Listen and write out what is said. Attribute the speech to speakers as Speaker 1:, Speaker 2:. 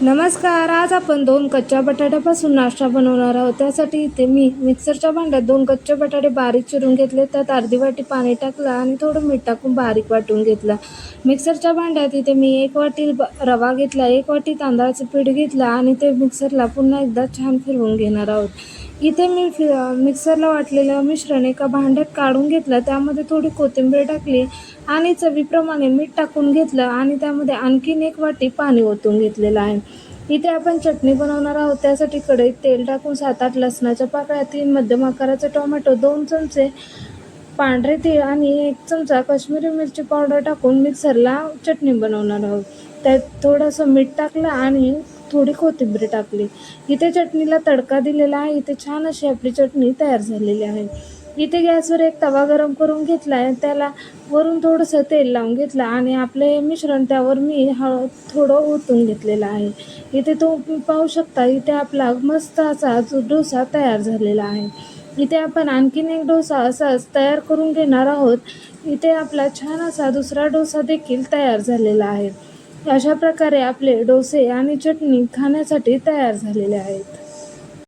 Speaker 1: नमस्कार. आज आपण 2 कच्च्या बटाट्यापासून नाश्ता बनवणार आहोत. त्यासाठी इथे मी मिक्सरच्या भांड्यात 2 कच्चे बटाटे बारीक चिरून घेतले. त्यात अर्धी वाटी पाणी टाकलं आणि थोडं मीठ टाकून बारीक वाटून घेतलं. मिक्सरच्या भांड्यात इथे मी 1 वाटी रवा घेतला, 1 वाटी तांदळाचं पीठ घेतलं आणि ते मिक्सरला पुन्हा एकदा छान फिरवून घेणार आहोत. इथे मी मिक्सरला वाटलेलं मिश्रण एका भांड्यात काढून घेतलं. त्यामध्ये थोडी कोथिंबीर टाकली आणि चवीप्रमाणे मीठ टाकून घेतलं आणि त्यामध्ये आणखीन 1 वाटी पाणी ओतून घेतलेलं आहे. इथे आपण चटणी बनवणार आहोत. त्यासाठी कढईत तेल टाकून 7-8 लसणाच्या पाकळ्या, 3 मध्यम आकाराचे टोमॅटो, 2 चमचे पांढरे तीळ आणि 1 चमचा काश्मीरी मिरची पावडर टाकून मिक्सरला चटणी बनवणार आहोत. त्यात थोडंसं मीठ टाकलं आणि थोडी कोथिंबीर टाकली. इथे चटणीला तडका दिलेला आहे. इथे छान अशी आपली चटणी तयार झालेली आहे. इथे गॅसवर एक तवा गरम करून घेतला आहे. त्याला वरून थोडंसं तेल लावून घेतलं आणि आपले मिश्रण त्यावर मी थोडं ओतून घेतलेलं आहे. इथे तुम्ही पाहू शकता, इथे आपला मस्त असा डोसा तयार झालेला आहे. इथे आपण आणखीन एक डोसा असाच तयार करून घेणार आहोत. इथे आपला छान असा दुसरा डोसा देखील तयार झालेला आहे. अशा प्रकारे आपले डोसे आणि चटणी खाण्यासाठी तयार झालेले आहेत.